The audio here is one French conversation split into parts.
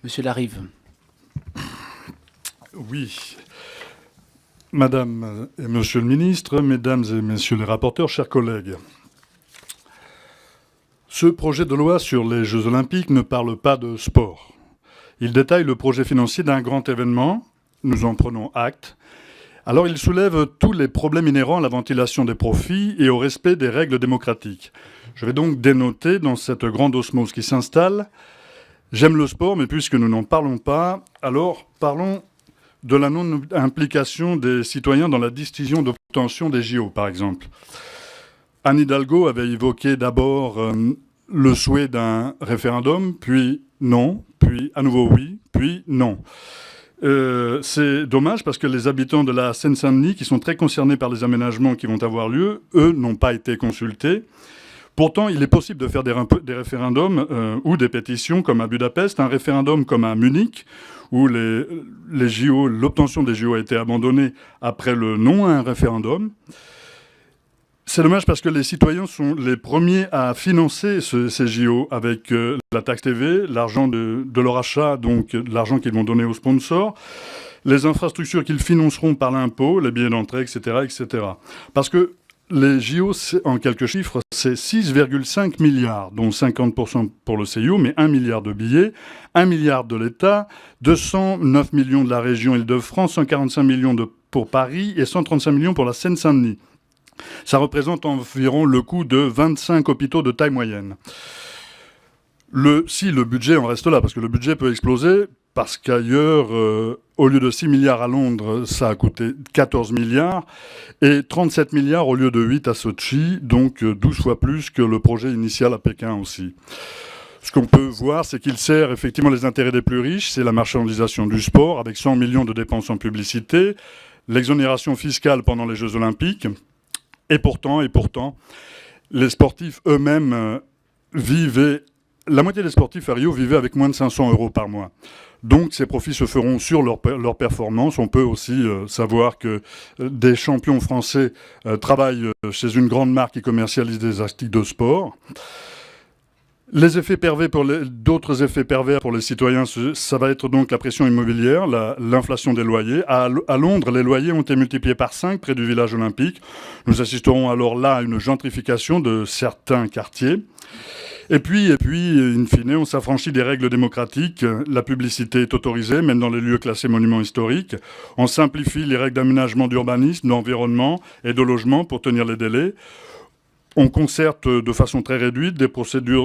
Monsieur Larive. Oui. Madame et Monsieur le Ministre, Mesdames et Messieurs les rapporteurs, chers collègues, ce projet de loi sur les Jeux Olympiques ne parle pas de sport. Il détaille le projet financier d'un grand événement, nous en prenons acte. Alors il soulève tous les problèmes inhérents à la ventilation des profits et au respect des règles démocratiques. Je vais donc dénoter dans cette grande osmose qui s'installe. J'aime le sport, mais puisque nous n'en parlons pas, alors parlons de la non-implication des citoyens dans la décision d'obtention des JO, par exemple. Anne Hidalgo avait évoqué d'abord le souhait d'un référendum, puis non, puis à nouveau oui, puis non. C'est dommage parce que les habitants de la Seine-Saint-Denis, qui sont très concernés par les aménagements qui vont avoir lieu, eux, n'ont pas été consultés. Pourtant, il est possible de faire des référendums ou des pétitions comme à Budapest, un référendum comme à Munich, où l'obtention des JO a été abandonnée après le non à un référendum. C'est dommage parce que les citoyens sont les premiers à financer ces JO avec la taxe TV, l'argent de leur achat, donc l'argent qu'ils vont donner aux sponsors, les infrastructures qu'ils financeront par l'impôt, les billets d'entrée, etc., etc. Parce que les JO, en quelques chiffres, c'est 6,5 milliards, dont 50% pour le CIO, mais 1 milliard de billets, 1 milliard de l'État, 209 millions de la région Île-de-France, 145 millions pour Paris et 135 millions pour la Seine-Saint-Denis. Ça représente environ le coût de 25 hôpitaux de taille moyenne. Si le budget en reste là, parce que le budget peut exploser, parce qu'ailleurs, au lieu de 6 milliards à Londres, ça a coûté 14 milliards, et 37 milliards au lieu de 8 à Sochi, donc 12 fois plus que le projet initial à Pékin aussi. Ce qu'on peut voir, c'est qu'il sert effectivement les intérêts des plus riches, c'est la marchandisation du sport, avec 100 millions de dépenses en publicité, l'exonération fiscale pendant les Jeux Olympiques, et pourtant, les sportifs eux-mêmes vivaient... La moitié des sportifs à Rio vivaient avec moins de 500 € par mois. Donc ces profits se feront sur leur performance. On peut aussi savoir que des champions français travaillent chez une grande marque qui commercialise des articles de sport. Les effets pervers d'autres effets pervers pour les citoyens, ça va être donc la pression immobilière, l'inflation des loyers. À Londres, les loyers ont été multipliés par 5 près du village olympique. Nous assisterons alors là à une gentrification de certains quartiers. Et puis, in fine, on s'affranchit des règles démocratiques. La publicité est autorisée, même dans les lieux classés monuments historiques. On simplifie les règles d'aménagement, d'urbanisme, d'environnement et de logement pour tenir les délais. On concerte de façon très réduite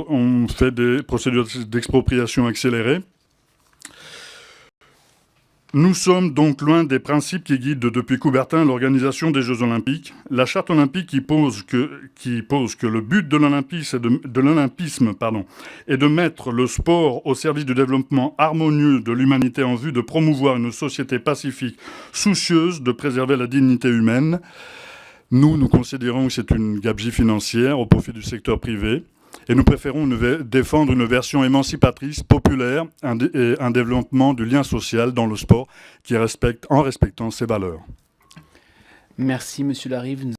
on fait des procédures d'expropriation accélérées. Nous sommes donc loin des principes qui guident depuis Coubertin l'organisation des Jeux Olympiques. La charte olympique qui pose que le but de l'olympisme est de mettre le sport au service du développement harmonieux de l'humanité en vue de promouvoir une société pacifique, soucieuse de préserver la dignité humaine. Nous considérons que c'est une gabegie financière au profit du secteur privé. Et nous préférons défendre une version émancipatrice, populaire, et un développement du lien social dans le sport en respectant ses valeurs. Merci, Monsieur Larive.